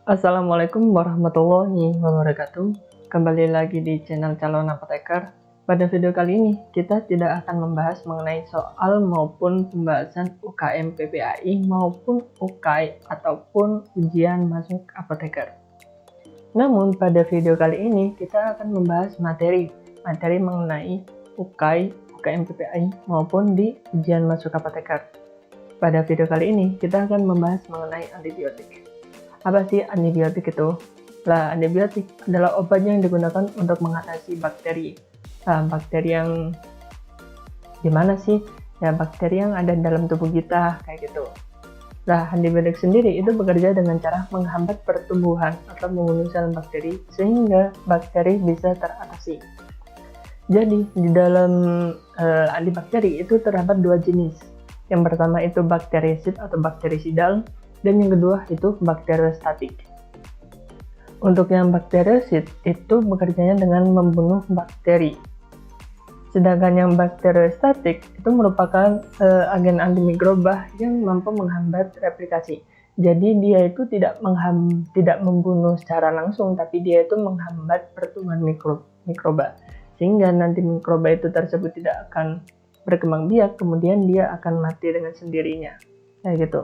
Assalamualaikum warahmatullahi wabarakatuh. Kembali lagi di channel Calon Apoteker. Pada video kali ini, kita tidak akan membahas mengenai soal maupun pembahasan UKM PPAI maupun UKAI ataupun ujian masuk apoteker. Namun, pada video kali ini, kita akan membahas materi mengenai UKAI, UKM PPAI maupun di ujian masuk apoteker. Pada video kali ini, kita akan membahas mengenai antibiotik. Apa sih antibiotik itu? Nah, antibiotik adalah obat yang digunakan untuk mengatasi bakteri. Nah, bakteri yang gimana sih? Ya, bakteri yang ada dalam tubuh kita, kayak gitu. Nah, antibiotik sendiri itu bekerja dengan cara menghambat pertumbuhan atau membunuh sel bakteri sehingga bakteri bisa teratasi. Jadi, di dalam antibakteri itu terdapat dua jenis. Yang pertama itu bakterisid atau bakterisidal, dan yang kedua itu bakteriostatik. Untuk yang bakteriosid itu bekerjanya dengan membunuh bakteri. Sedangkan yang bakteriostatik itu merupakan agen antimikrobah yang mampu menghambat replikasi. Jadi dia itu tidak membunuh secara langsung, tapi dia itu menghambat pertumbuhan mikroba. Sehingga nanti mikroba itu tersebut tidak akan berkembang biak, kemudian dia akan mati dengan sendirinya. Kayak gitu.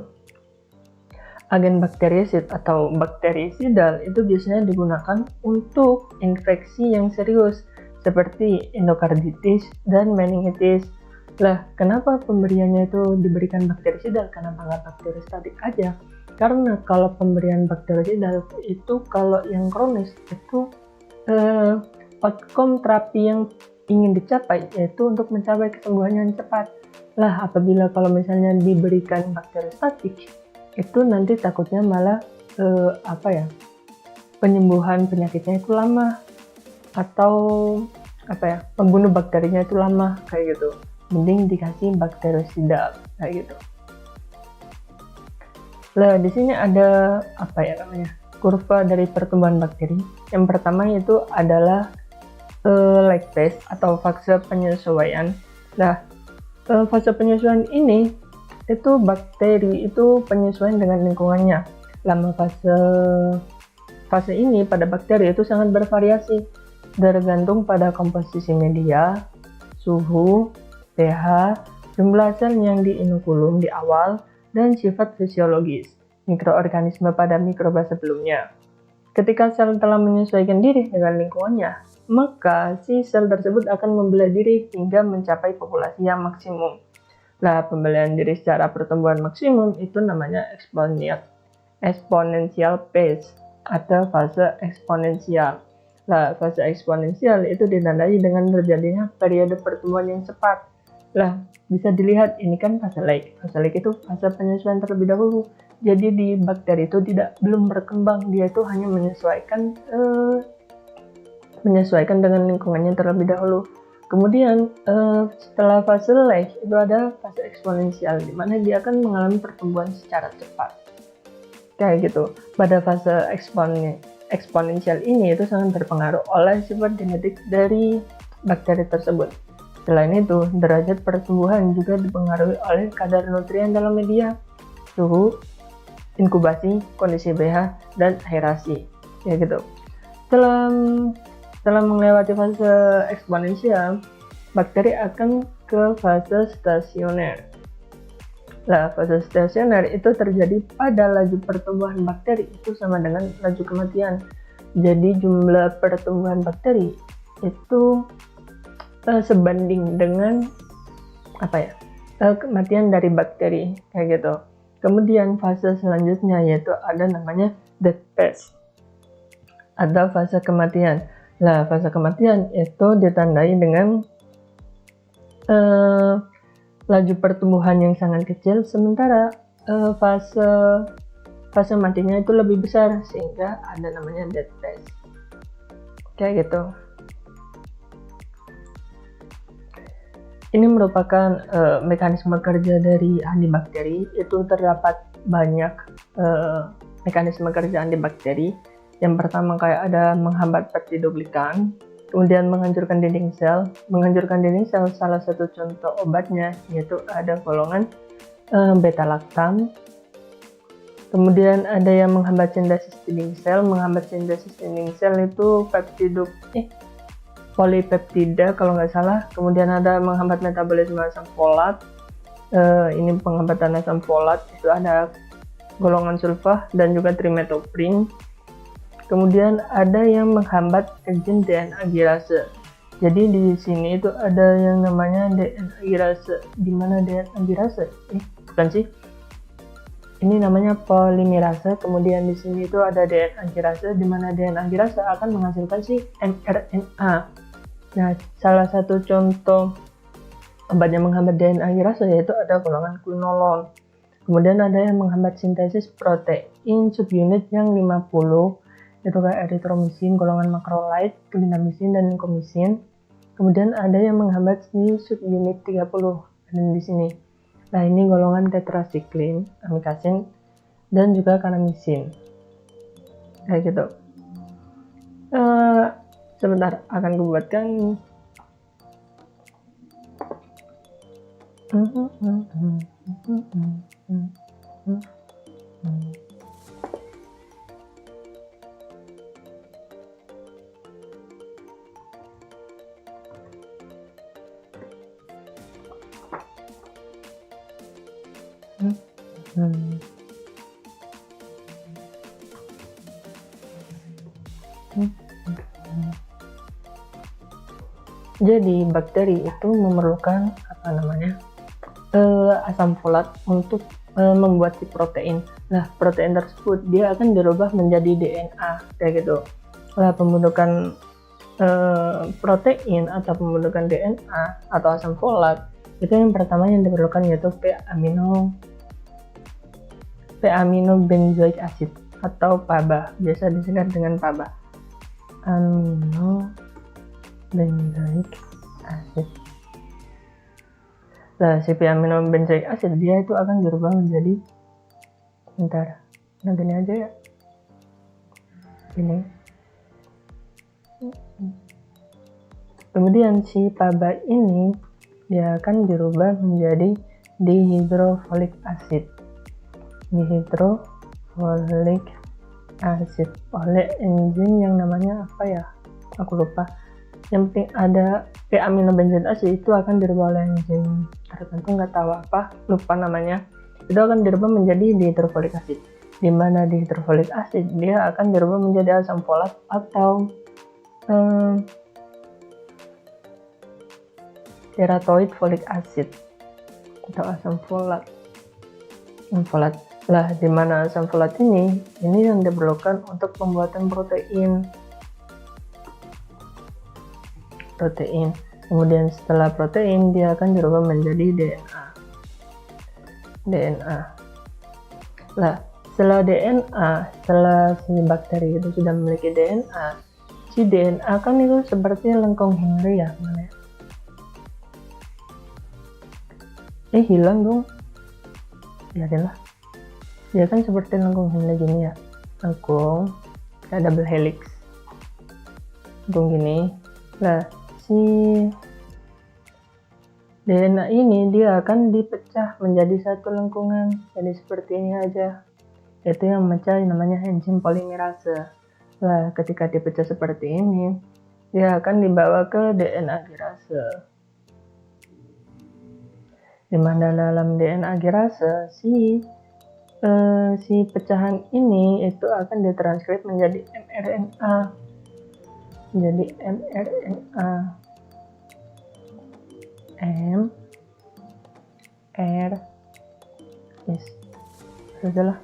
Agen bakterisid atau bakterisidal itu biasanya digunakan untuk infeksi yang serius seperti endokarditis dan meningitis. Lah, kenapa pemberiannya itu diberikan bakterisidal? Kenapa nggak bakteriostatik aja? Karena kalau pemberian bakterisidal itu kalau yang kronis itu outcome terapi yang ingin dicapai yaitu untuk mencapai kesembuhan yang cepat. Lah, apabila kalau misalnya diberikan bakteriostatik itu nanti takutnya malah penyembuhan penyakitnya itu lama atau membunuh bakterinya itu lama kayak gitu. Mending dikasih bakteriosidal kayak gitu. Nah, di sini ada kurva dari pertumbuhan bakteri. Yang pertama itu adalah lag phase atau fase penyesuaian. Nah, fase penyesuaian ini itu bakteri itu penyesuaian dengan lingkungannya. Lama fase ini pada bakteri itu sangat bervariasi, tergantung pada komposisi media, suhu, pH, jumlah sel yang diinokulum di awal, dan sifat fisiologis mikroorganisme pada mikroba sebelumnya. Ketika sel telah menyesuaikan diri dengan lingkungannya, maka si sel tersebut akan membelah diri hingga mencapai populasi yang maksimum. Nah, pembelian diri secara pertumbuhan maksimum itu namanya exponential phase atau fase eksponensial. Nah, fase eksponensial itu ditandai dengan terjadinya periode pertumbuhan yang cepat. Nah, bisa dilihat ini kan fase lag. Fase lag itu fase penyesuaian terlebih dahulu. Jadi di bakteri itu belum berkembang, dia itu hanya menyesuaikan dengan lingkungannya terlebih dahulu. Kemudian setelah fase lag itu ada fase eksponensial di mana dia akan mengalami pertumbuhan secara cepat. Kayak gitu. Pada fase eksponensial ini itu sangat berpengaruh oleh sifat genetik dari bakteri tersebut. Selain itu, derajat pertumbuhan juga dipengaruhi oleh kadar nutrien dalam media, suhu, inkubasi, kondisi pH, dan aerasi. Kayak gitu. Setelah melewati fase eksponensial, bakteri akan ke fase stasioner. Nah, fase stasioner itu terjadi pada laju pertumbuhan bakteri itu sama dengan laju kematian. Jadi jumlah pertumbuhan bakteri itu sebanding dengan kematian dari bakteri kayak gitu. Kemudian fase selanjutnya yaitu ada namanya death phase atau fase kematian. Nah, fase kematian itu ditandai dengan laju pertumbuhan yang sangat kecil, sementara fase matinya itu lebih besar, sehingga ada namanya death phase. Kayak gitu. Ini merupakan mekanisme kerja dari antibakteri. Itu terdapat banyak mekanisme kerja antibakteri. Yang pertama kayak ada menghambat peptidoglikan, kemudian menghancurkan dinding sel. Menghancurkan dinding sel salah satu contoh obatnya yaitu ada golongan beta-laktam. Kemudian ada yang menghambat sintesis dinding sel. Menghambat sintesis dinding sel itu polipeptida kalau nggak salah. Kemudian ada menghambat metabolisme asam folat. Ini penghambatan asam folat itu ada golongan sulfa dan juga trimethoprim. Kemudian ada yang menghambat enzim DNA girase. Jadi di sini itu ada yang namanya DNA girase. Di mana DNA girase? Bukan sih. Ini namanya polimerase. Kemudian di sini itu ada DNA girase, di mana DNA girase akan menghasilkan si mRNA. Nah, salah satu contoh obat yang menghambat DNA girase yaitu ada golongan quinolone. Kemudian ada yang menghambat sintesis protein subunit yang 50, itu kayak eritromisin, golongan makrolide, clindamycin, dan komisin. Kemudian ada yang menghambat si subunit 30, dan di sini. Nah, ini golongan tetrasiklin, amikasin, dan juga kanamisin. Kayak gitu. Sebentar, akan kubuatkan. Jadi bakteri itu memerlukan asam folat untuk membuat si protein. Nah, protein tersebut dia akan dirubah menjadi DNA kayak gitu. Nah, pembentukan protein atau pembentukan DNA atau asam folat itu yang pertama yang diperlukan yaitu P-aminobenzoic acid atau PABA, biasa disingkat dengan PABA. Aminobenzoic acid. Nah, si P-aminobenzoic acid dia itu akan dirubah menjadi gini aja ya. Ini. Kemudian si PABA ini dia akan dirubah menjadi dihidrofolic acid. Dihidrofolic acid oleh enzim yang namanya apa ya? Aku lupa. Yang penting ada P-aminobenzoic acid itu akan dirubah oleh enzim tertentu, nggak tahu apa, lupa namanya. Itu akan dirubah menjadi dihidrofolic acid. Di mana dihidrofolic acid dia akan dirubah menjadi asam folat atau teratoid folic acid atau asam folat. Lah, di mana asam folat ini yang diperlukan untuk pembuatan protein. Kemudian setelah protein dia akan dirubah menjadi DNA. Lah, setelah si bakteri itu sudah memiliki DNA, si DNA kan itu seperti lengkung Henry ya, mana ya? Hilang dong. Ya adalah. Dia kan seperti lengkung Henry gini ya. Lengkung kayak double helix. Lengkung gini. Nah, si DNA ini dia akan dipecah menjadi satu lengkungan. Jadi seperti ini aja. Itu yang memecah namanya enzim polimerase. Nah, ketika dipecah seperti ini, dia akan dibawa ke DNA girase. Di mana dalam DNA girase si pecahan ini itu akan ditranskrip menjadi mRNA. Jadi mRNA sudahlah.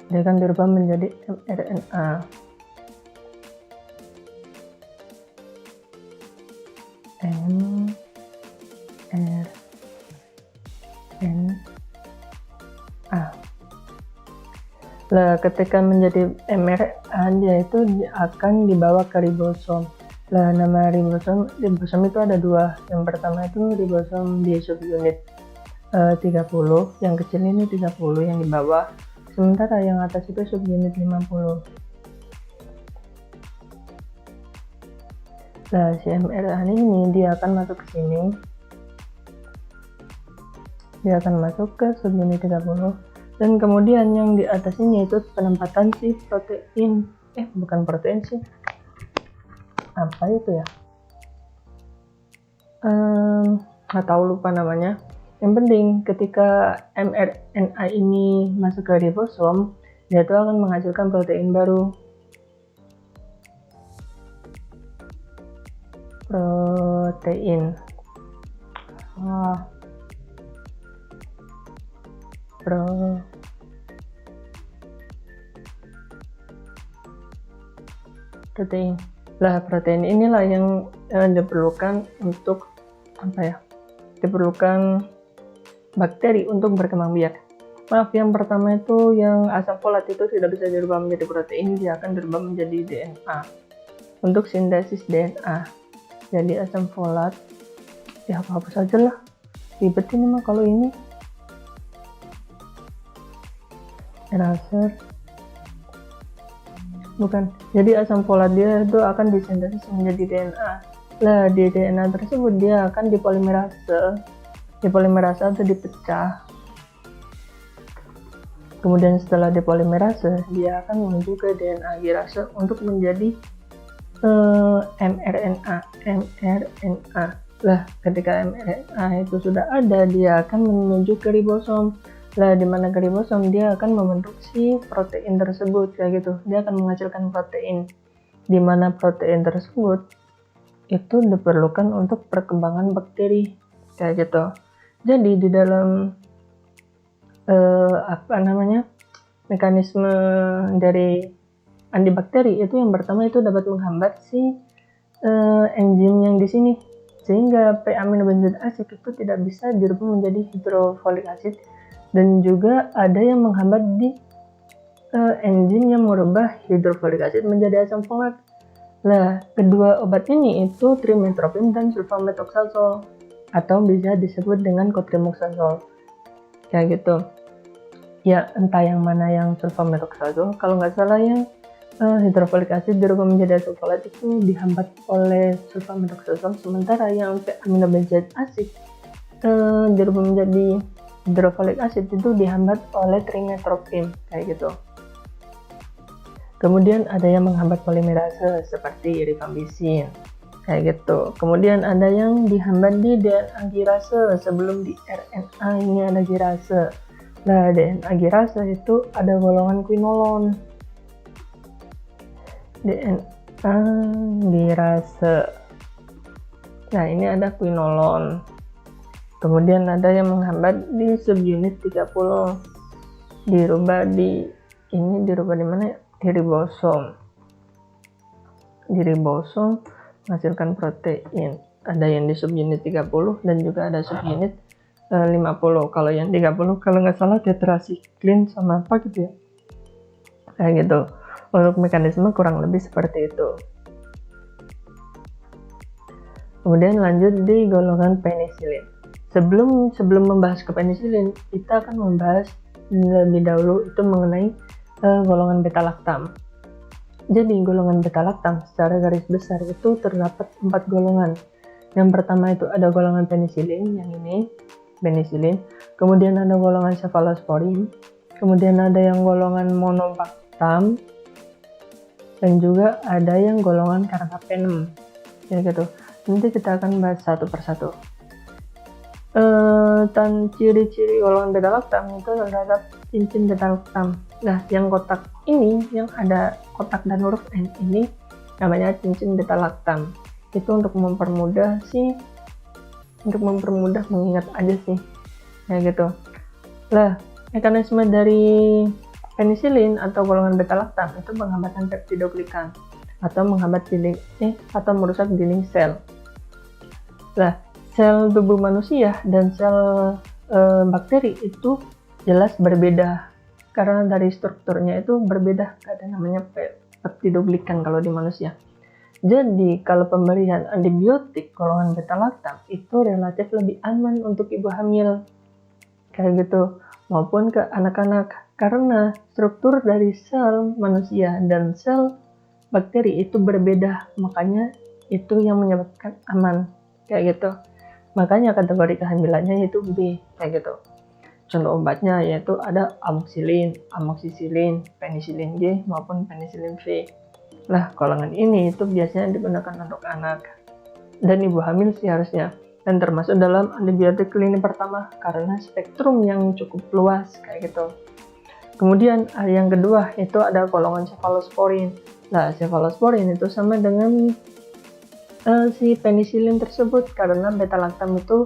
Dia akan dirubah menjadi mRNA. Lah, ketika menjadi mRNA dia itu akan dibawa ke ribosom. Lah, nama ribosom itu ada dua. Yang pertama itu ribosom di subunit 30, yang kecil ini 30 yang di bawah. Sementara yang atas itu subunit 50. Nah, si mRNA ini dia akan masuk ke sini. dia akan masuk ke subunit 30. Dan kemudian yang di atas ini itu penempatan si protein, bukan protein sih, apa itu ya, nggak tahu, lupa namanya. Yang penting ketika mRNA ini masuk ke ribosom, dia itu akan menghasilkan protein baru. Protein protein inilah yang diperlukan untuk diperlukan bakteri untuk berkembang biak. Maaf, yang pertama itu yang asam folat itu tidak bisa dirubah menjadi protein, dia akan dirubah menjadi DNA untuk sintesis DNA. Jadi asam folat ya apa saja lah, ribet ini mah kalau ini. Eraser bukan, jadi asam folat dia itu akan disintesis menjadi DNA. Lah di DNA tersebut dia akan dipolimerase atau dipecah. Kemudian setelah dipolimerase dia akan menuju ke DNA girase untuk menjadi mRNA. Lah ketika mRNA itu sudah ada, dia akan menuju ke ribosom. Lah di mana ke ribosom dia akan membentuk si protein tersebut, kayak gitu. Dia akan menghasilkan protein, di mana protein tersebut itu diperlukan untuk perkembangan bakteri, kayak gitu. Jadi di dalam mekanisme dari antibakteri itu yang pertama itu dapat menghambat si enzim yang di sini, sehingga P-aminobenzoat asik itu tidak bisa dirubah menjadi hidrofolic acid, dan juga ada yang menghambat di enzim yang merubah hidrofolic acid menjadi asam folat. Nah, kedua obat ini itu trimetropin dan sulfamethoxazole, atau bisa disebut dengan cotrimoxazole, kayak gitu. Ya, entah yang mana yang sulfamethoxazole, kalau nggak salah yang hidrofolic acid dirubah menjadi asam folat itu dihambat oleh sulfamethoxazole, sementara yang aminobenzoic acid dirubah menjadi hidrofolic acid itu dihambat oleh trimetropin, kayak gitu. Kemudian ada yang menghambat polimerase seperti rifampicin, kayak gitu. Kemudian ada yang dihambat di DNA girase sebelum di RNA ini ada girase. Nah, DNA girase itu ada golongan quinolon. DNA girase. Nah, ini ada quinolon. Kemudian ada yang menghambat di subunit 30. Dirubah di mana ya? Di ribosom. Di ribosom menghasilkan protein. Ada yang di subunit 30 dan juga ada subunit 50. Kalau yang 30 kalau nggak salah tetrasiklin sama apa gitu ya, kayak gitu. Untuk mekanisme kurang lebih seperti itu. Kemudian lanjut di golongan penisilin. Sebelum membahas ke penisilin, kita akan membahas lebih dahulu itu mengenai golongan beta-laktam. Jadi golongan beta-laktam secara garis besar itu terdapat 4 golongan. Yang pertama itu ada golongan penisilin, yang ini penisilin. Kemudian ada golongan cephalosporin. Kemudian ada yang golongan monobactam. Dan juga ada yang golongan carbapenem. Ya gitu. Nanti kita akan bahas satu persatu. Ciri-ciri golongan beta-laktam itu terhadap cincin beta-laktam. Nah, yang kotak ini, yang ada kotak dan huruf N ini namanya cincin beta-laktam. Itu untuk mempermudah mengingat aja sih, ya gitu. Lah, mekanisme dari penisilin atau golongan beta-laktam itu penghambatan peptidoglikan atau menghambat atau merusak dinding sel. Lah, sel tubuh manusia dan sel bakteri itu jelas berbeda karena dari strukturnya itu berbeda, ada namanya peptidoglikan kalau di manusia. Jadi kalau pemberian antibiotik golongan beta-laktam itu relatif lebih aman untuk ibu hamil, kayak gitu, maupun ke anak-anak, karena struktur dari sel manusia dan sel bakteri itu berbeda, makanya itu yang menyebabkan aman, kayak gitu. Makanya kategori kehamilannya itu B, kayak gitu. contoh obatnya yaitu ada amoxicillin, amoxicillin, penicillin G maupun penicillin V. Nah, golongan ini itu biasanya digunakan untuk anak dan ibu hamil sih harusnya, dan termasuk dalam antibiotik lini pertama karena spektrum yang cukup luas kayak gitu. Kemudian yang kedua itu ada golongan cephalosporin. Nah, cephalosporin itu sama dengan si penicillin tersebut karena beta lactam itu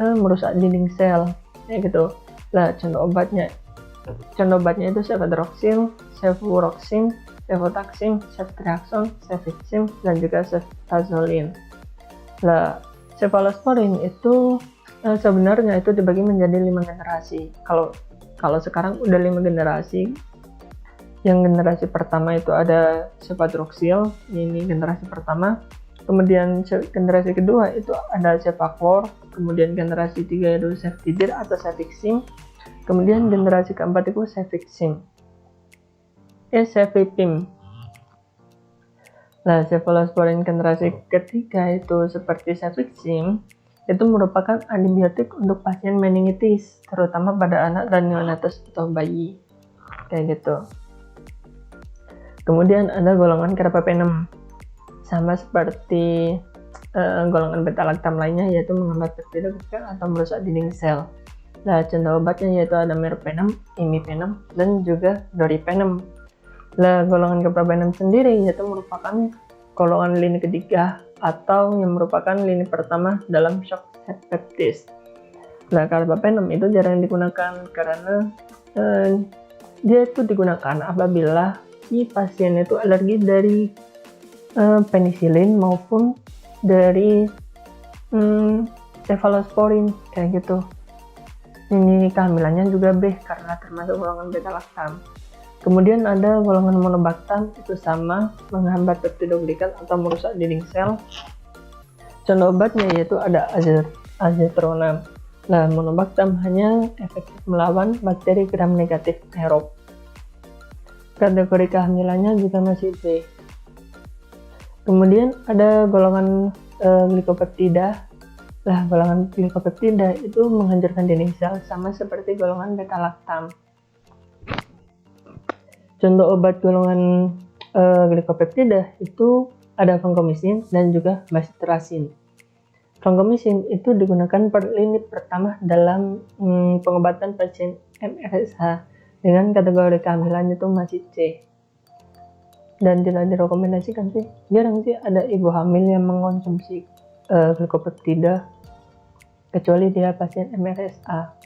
merusak dinding sel kayak gitu. Nah, contoh obatnya itu cefadroxil, cefuroxim, cefotaxim, ceftriaxone, cefixim, dan juga ceftazoline. Nah, cephalosporin itu sebenarnya itu dibagi menjadi 5 generasi. Kalau sekarang udah 5 generasi. Yang generasi pertama itu ada cefadroxil, ini generasi pertama. Kemudian generasi kedua itu ada cefaclor, kemudian generasi 3 itu ceftidir atau cefixim, kemudian generasi keempat itu cefixim, cefepim. Nah, cephalosporin generasi ketiga itu seperti cefixim, itu merupakan antibiotik untuk pasien meningitis, terutama pada anak dan neonatus atau bayi, kayak gitu. Kemudian ada golongan carbapenem, sama seperti golongan beta lactam lainnya, yaitu menghambat peptidoglycan atau merusak dinding sel. Nah, contoh obatnya yaitu ada meropenem, imipenem, dan juga doripenem. Nah, golongan carbapenem sendiri yaitu merupakan golongan lini ketiga atau yang merupakan lini pertama dalam shock sepsis. Nah, carbapenem itu jarang digunakan karena dia itu digunakan apabila si pasien itu alergi dari penicillin maupun dari cephalosporin kayak gitu. Ini kehamilannya juga B karena termasuk golongan beta lactam. Kemudian ada golongan monobactam, itu sama menghambat peptidoglycan atau merusak dinding sel. Contoh obatnya yaitu ada azetrona. Nah, monobactam hanya efektif melawan bakteri gram negatif aerob. Kategori kehamilannya juga masih B. Kemudian ada golongan glikopeptida. Nah, golongan glikopeptida itu menghancurkan dinding sel sama seperti golongan beta lactam. Contoh obat golongan glikopeptida itu ada vancomycin dan juga bacitracin. Vancomycin itu digunakan per lini pertama dalam pengobatan pasien MRSA dengan kategori kehamilan itu masih C. Dan tidak direkomendasikan sih, jarang sih ada ibu hamil yang mengonsumsi glikopeptida kecuali dia pasien MRSA.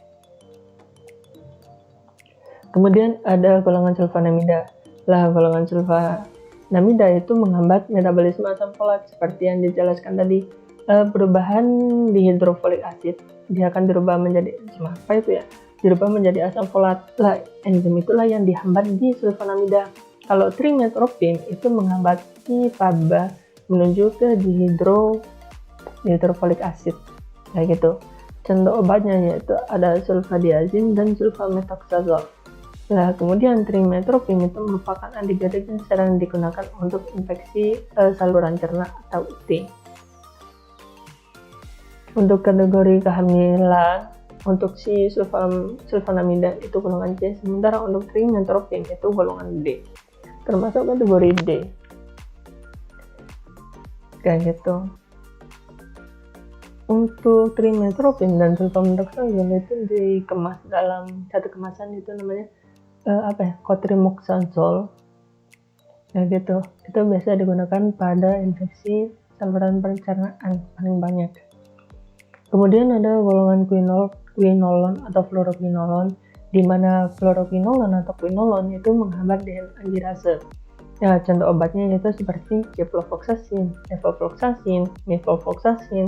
Kemudian ada golongan sulfonamida. Lah, golongan sulfonamida itu menghambat metabolisme asam folat seperti yang dijelaskan tadi. Perubahan di hidrofolik asid dia akan dirubah menjadi enzim apa itu ya? Dirubah menjadi asam folat. Lah, enzim itulah yang dihambat di sulfonamida. Kalau trimetropin itu menghambati PABA menuju ke dihidrofolik acid kayak gitu. Contoh obatnya yaitu ada sulfadiazin dan sulfamethoxazole. Nah, kemudian trimetropin itu merupakan antibiotik yang sering digunakan untuk infeksi saluran cerna atau UT. Untuk kategori kehamilan untuk si sulfonamida itu golongan C, sementara untuk trimetropin itu golongan D, termasuk kategori D kayak gitu. Untuk trimetropin dan sulfamethoxazole itu dikemas dalam satu kemasan, itu namanya cotrimoxazole kayak gitu. Itu biasa digunakan pada infeksi saluran pencernaan paling banyak. Kemudian ada golongan quinolon atau fluoroquinolon, di mana fluoroquinolon atau quinolon itu menghambat dehidrasi. Ya, contoh obatnya yaitu seperti ciprofloxacin, levofloxacin, mifloxacin,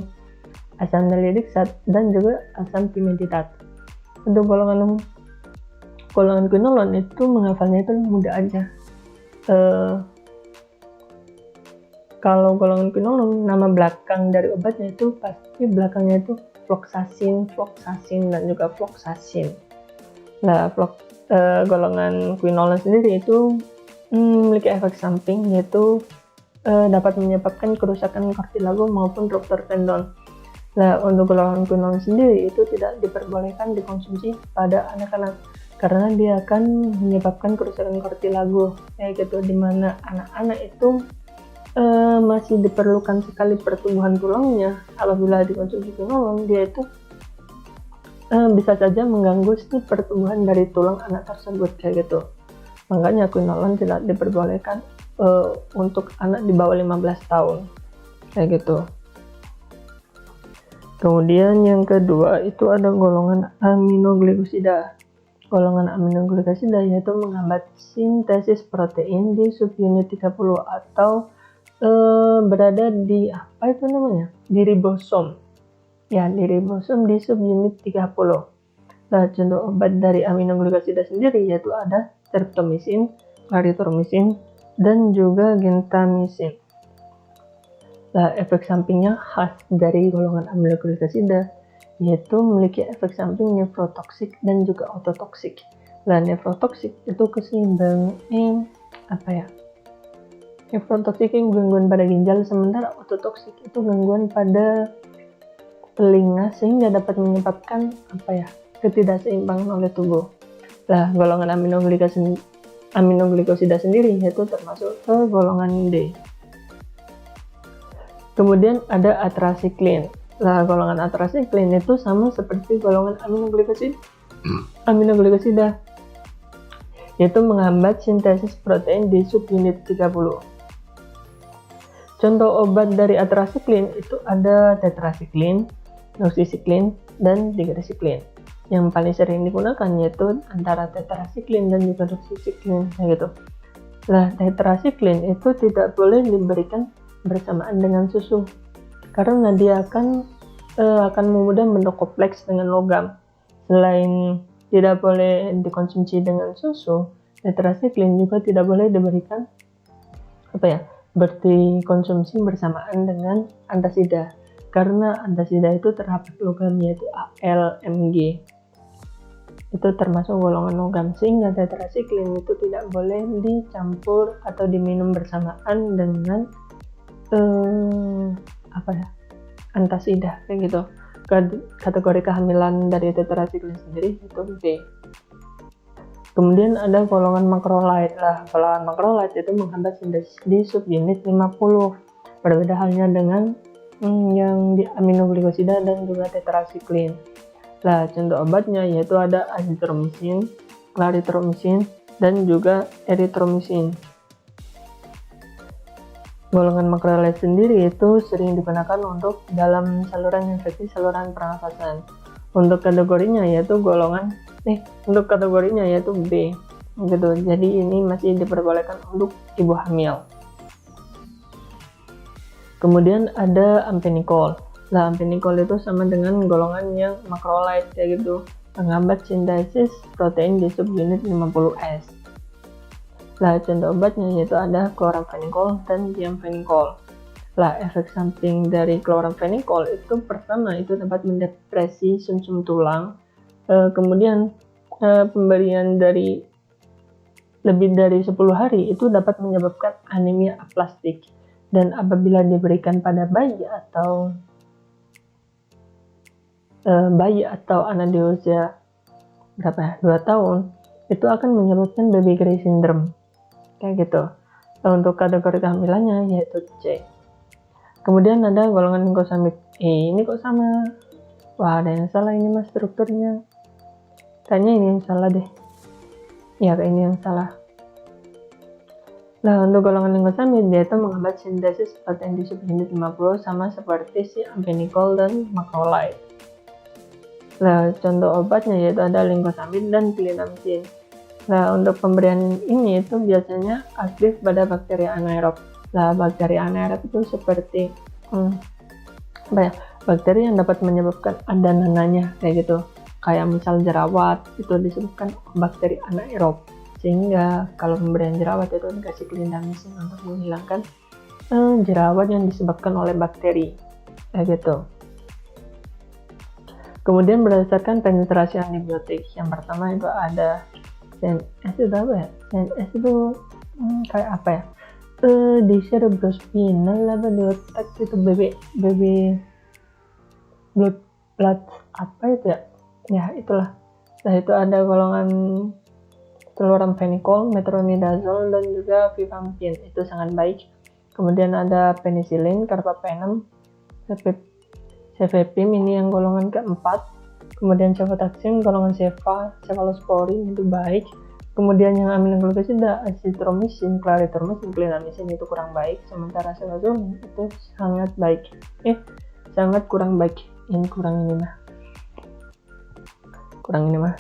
asam nalidiksat, dan juga asam pimetidat. Untuk golongan quinolon itu menghafalnya itu mudah aja. Kalau golongan quinolon, nama belakang dari obatnya itu pasti belakangnya itu floxacin, dan juga floxacin. Nah, golongan quinolon sendiri itu memiliki efek samping, yaitu dapat menyebabkan kerusakan kartilago maupun ruptur tendon. Nah, untuk golongan quinol sendiri itu tidak diperbolehkan dikonsumsi pada anak-anak karena dia akan menyebabkan kerusakan kartilago, kayak gitu, dimana anak-anak itu masih diperlukan sekali pertumbuhan tulangnya. Apabila dikonsumsi quinolone, dia itu bisa saja mengganggu pertumbuhan dari tulang anak tersebut, kayak gitu. Makanya quinolone tidak diperbolehkan untuk anak di bawah 15 tahun, kayak gitu. Kemudian yang kedua itu ada golongan aminoglikosida. Golongan aminoglikosida yaitu menghambat sintesis protein di subunit 30 atau berada di apa itu namanya? Di ribosom. Ya, di ribosom di subunit 30. Nah, contoh obat dari aminoglikosida sendiri yaitu ada streptomycin, clarithromycin, dan juga gentamicin. Nah, efek sampingnya khas dari golongan aminoglikosida yaitu memiliki efek samping nefrotoksik dan juga ototoksik. Nah, nefrotoksik itu keseimbangan nefrotoksik itu gangguan pada ginjal, sementara ototoksik itu gangguan pada telinga sehingga dapat menyebabkan ketidakseimbangan oleh tubuh. Nah, golongan aminoglikosida sendiri yaitu termasuk ke golongan D. Kemudian ada atrasiklin. Nah, golongan atrasiklin itu sama seperti golongan aminoglikosida, yaitu menghambat sintesis protein di subunit 30. Contoh obat dari atrasiklin itu ada tetrasiklin, doxycycline, dan tigecycline. Yang paling sering digunakan yaitu antara tetrasiklin dan juga doxycycline, gitu. Nah, tetrasiklin itu tidak boleh diberikan bersamaan dengan susu karena dia akan mudah bentuk kompleks dengan logam. Selain tidak boleh dikonsumsi dengan susu, tetrasiklin juga tidak boleh diberikan dikonsumsi bersamaan dengan antasida karena antasida itu terdapat logam yaitu Al, Mg. Itu termasuk golongan logam, sehingga tetrasiklin itu tidak boleh dicampur atau diminum bersamaan dengan antasida, kayak gitu. Kategori kehamilan dari tetrasiklin sendiri itu B. Kemudian ada golongan makrolide. Nah, golongan makrolide itu menghambat sintesis di subunit 50. Berbeda halnya dengan yang di aminoglikosida dan juga tetrasiklin. Nah, contoh obatnya yaitu ada azithromycin, clarithromycin, dan juga erythromycin. Golongan makrolide sendiri itu sering digunakan untuk dalam saluran infeksi saluran pernafasan. Untuk kategorinya yaitu B, gitu. Jadi ini masih diperbolehkan untuk ibu hamil. Kemudian ada ampenicol. Nah, ampenicol itu sama dengan golongan yang makrolide, kayak gitu, menghambat sintesis protein di subunit 50S. Nah, contoh obatnya yaitu ada chloramphenicol dan diamphenicol. Nah, efek samping dari chloramphenicol itu pertama itu dapat mendepresi sumsum tulang. Kemudian pemberian dari lebih dari 10 hari itu dapat menyebabkan anemia aplastik, dan apabila diberikan pada bayi atau anak di usia 2 tahun itu akan menyebabkan baby Gray syndrome, kayak gitu. Untuk kategori kehamilannya yaitu C. Kemudian ada golongan glukosamid. Ini kok sama? Wah, ada yang salah ini mas strukturnya. Kayaknya ini yang salah deh. Ya, kayak ini yang salah. Nah, untuk golongan glukosamid yaitu menghambat sintesis protein di subunit 50 sama seperti si ampenicol dan makrolide. Nah, contoh obatnya yaitu ada linkosamid dan clindamycin. Nah, untuk pemberian ini itu biasanya aktif pada bakteri anaerob. Nah, bakteri anaerob itu seperti bakteri yang dapat menyebabkan ada nananya, kayak gitu. Kayak misal jerawat itu disebabkan bakteri anaerob. Sehingga kalau pemberian jerawat itu dikasih clindamycin untuk menghilangkan jerawat yang disebabkan oleh bakteri, kayak gitu. Kemudian berdasarkan penetrasi antibiotik, yang pertama itu ada CNS itu apa ya? CNS itu kayak apa ya? Di cerebrospinal di otak itu blood apa itu ya itulah. Nah itu ada golongan chloramphenicol, metronidazole, dan juga rifampin, itu sangat baik. Kemudian ada penicillin, carbapenem, cefepime ini yang golongan keempat. Kemudian cefotaxime golongan cephalosporin itu baik. Kemudian yang aminoglycosida azithromycin, clarithromycin, clindamycin itu kurang baik. Sementara cefazolin itu sangat baik. Sangat kurang baik. Kurang ini mah.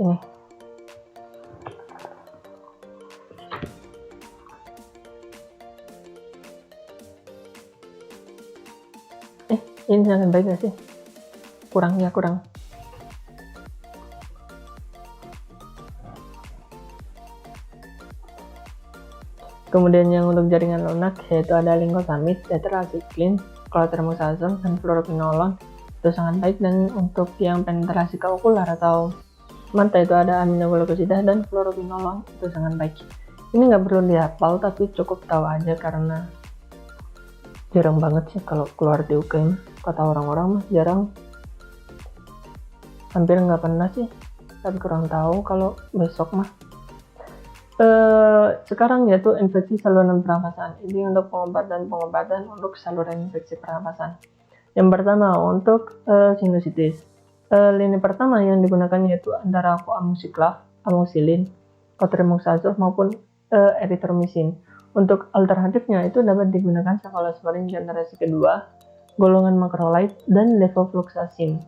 Ini. Ini sangat baik gak sih? Kurang. Kemudian yang untuk jaringan lunak yaitu ada lincosamid, tetracycline, clotrimazole, dan fluoroquinolone, itu sangat baik. Dan untuk yang penetrasi ke okular atau mata itu ada aminoglycosida dan fluoroquinolone, itu sangat baik. Ini nggak perlu dihafal tapi cukup tahu aja karena jarang banget sih kalau keluar di UKM. Kata orang-orang mah jarang, hampir nggak pernah sih, tapi kurang tahu kalau besok mah. Sekarang yaitu infeksi saluran pernafasan. Ini untuk pengobatan untuk saluran infeksi pernafasan. Yang pertama untuk sinusitis. Lini pertama yang digunakan yaitu antara coamoxiclav, amoxicillin, cotrimoxazole maupun erythromycin. Untuk alternatifnya itu dapat digunakan cephalosporin generasi kedua, golongan macrolide, dan levofloxacin.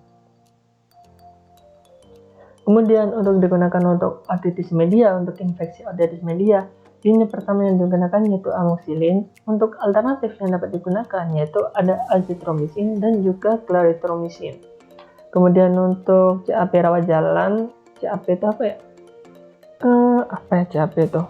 Kemudian untuk digunakan untuk otitis media, untuk infeksi otitis media, lini pertama yang digunakan yaitu amoxicillin. Untuk alternatif yang dapat digunakan yaitu ada azithromycin dan juga clarithromycin. Kemudian untuk CAP rawat jalan, CAP itu apa ya? CAP itu?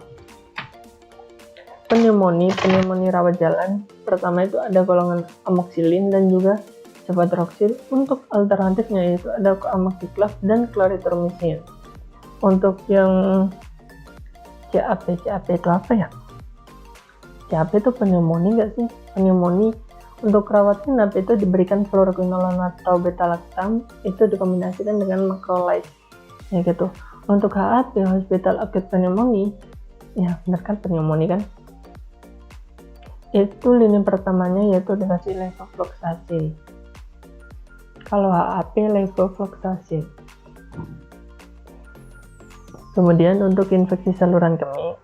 Pneumonia rawat jalan. Pertama itu ada golongan amoxicillin dan juga cefadroxil. Untuk alternatifnya yaitu ada coamoxiclav dan clarithromycin. Untuk yang CAP itu apa ya? CAP itu pneumonia nggak sih? Pneumonia. Untuk rawat inap itu diberikan fluoroquinolone atau beta-lactam, itu dikombinasikan dengan macrolide, ya gitu. Untuk HAP, hospital acute pneumonia, ya benar kan pneumonia kan? Itu lini pertamanya yaitu dikasih levofloxacin. Kalau HAP levofloxacin. Kemudian untuk infeksi saluran kemih,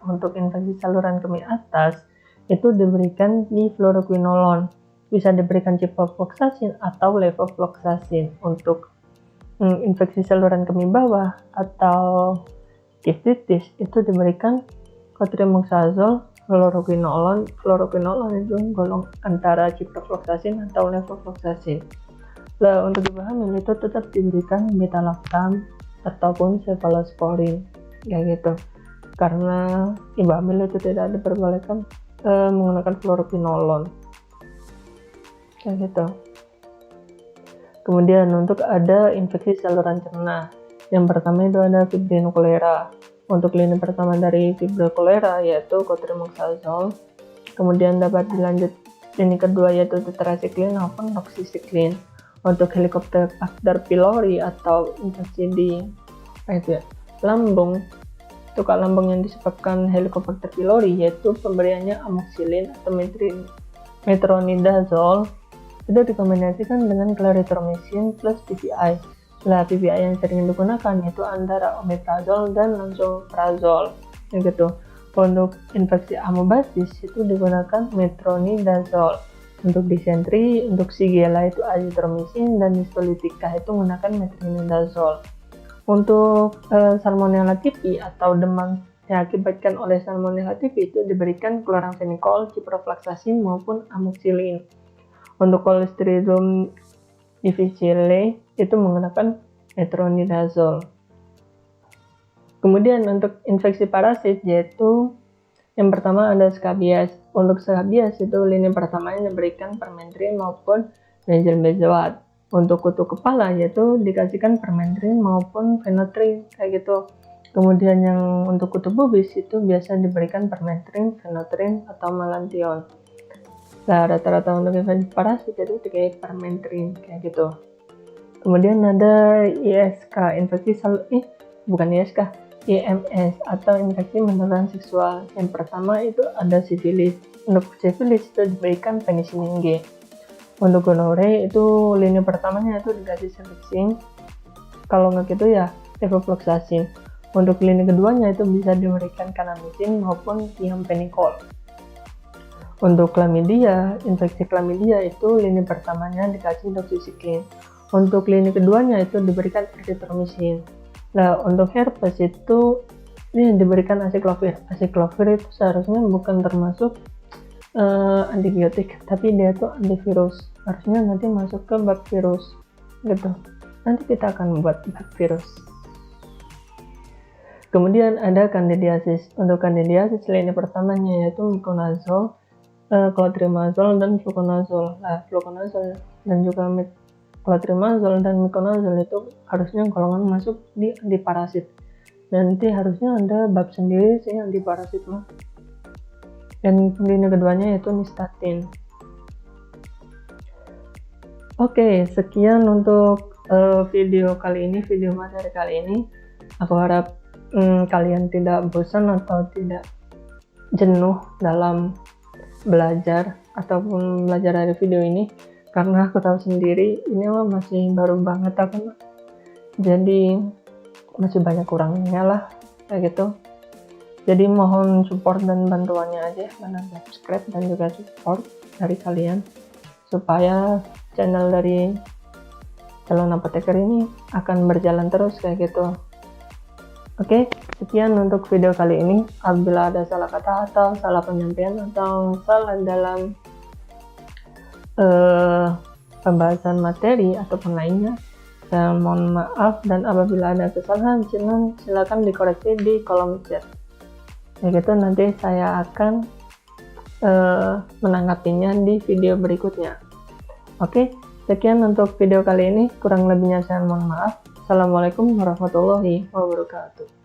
atas itu diberikan di fluoroquinolone. Bisa diberikan ciprofloxacin atau levofloxacin. Untuk infeksi saluran kemih bawah atau cystitis itu diberikan cotrimoxazole, fluoroquinolone itu golong antara ciprofloxacin atau levofloxacin. Nah, untuk ibu hamil itu tetap diberikan beta-lactam ataupun cephalosporin, kayak gitu. Karena ibu hamil itu tidak diperbolehkan menggunakan fluoroquinolone, kayak gitu. Kemudian untuk ada infeksi saluran cerna, yang pertama itu ada fibrin cholera. Untuk lini pertama dari fibrin cholera yaitu cotrimoxazole. Kemudian dapat dilanjut lini kedua yaitu tetracycline maupun doxycycline. Untuk Helicobacter pylori atau infeksi di lambung, tukar lambung yang disebabkan Helicobacter pylori yaitu pemberiannya amoxicillin atau metronidazole, itu dikombinasikan dengan clarithromycin plus PPI. Nah, PPI yang sering digunakan yaitu antara omeprazole dan lansoprazole, gitu. Untuk infeksi amoebasis itu digunakan metronidazole. Untuk disentri, untuk Shigella itu azithromycin, dan histolytica itu menggunakan metronidazole. Untuk Salmonella typhi atau demam yang diakibatkan oleh Salmonella typhi itu diberikan chloramphenicol, ciprofloxacin maupun amoxicillin. Untuk Clostridium difficile itu menggunakan metronidazole. Kemudian untuk infeksi parasit yaitu yang pertama ada scabies. Untuk scabies itu lini pertamanya diberikan permethrin maupun benzoate. Untuk kutu kepala yaitu dikasihkan permethrin maupun phenotrin, kayak gitu. Kemudian yang untuk kutub pubis itu biasa diberikan permethrin, phenantrin, atau melantion. Nah, rata-rata untuk infeksi parasit itu pakai permethrin kayak gitu. Kemudian ada ISK, IMS atau infeksi menular seksual. Yang pertama itu ada sifilis. Untuk sifilis itu diberikan penicillin G. Untuk gonore itu lini pertamanya itu dikasih cefixime. Kalau nggak gitu ya levofloxacin. Untuk lini keduanya itu bisa diberikan kanamycin maupun thiampenicol. Untuk chlamydia, infeksi chlamydia itu lini pertamanya dikasih doxycycline. Untuk lini keduanya itu diberikan erythromycin. Nah, untuk herpes itu ini diberikan aciclovir. Aciclovir itu seharusnya bukan termasuk antibiotik, tapi dia itu antivirus. Harusnya nanti masuk ke bab virus gitu. Nanti kita akan membuat bab virus. Kemudian ada candidiasis. Untuk candidiasis lini pertamanya yaitu miconazole, clotrimazole, dan fluconazole. Nah, fluconazole dan juga clotrimazole dan miconazole itu harusnya golongan masuk di antiparasit. Nanti harusnya ada bab sendiri sih antiparasit mah. Dan lini keduanya yaitu nystatin. Oke, sekian untuk video kali ini, video materi kali ini. Aku harap kalian tidak bosan atau tidak jenuh dalam belajar ataupun belajar dari video ini, karena aku tahu sendiri ini masih baru banget aku, jadi masih banyak kurangnya lah kayak gitu. Jadi mohon support dan bantuannya aja, bantu subscribe dan juga support dari kalian supaya channel dari calon apoteker ini akan berjalan terus kayak gitu. Oke, sekian untuk video kali ini. Apabila ada salah kata atau salah penyampaian atau salah dalam pembahasan materi ataupun lainnya, saya mohon maaf, dan apabila ada kesalahan silakan dikoreksi di kolom chat. Ya gitu, nanti saya akan menanggapinya di video berikutnya. Oke, sekian untuk video kali ini. Kurang lebihnya saya mohon maaf. Assalamualaikum warahmatullahi wabarakatuh.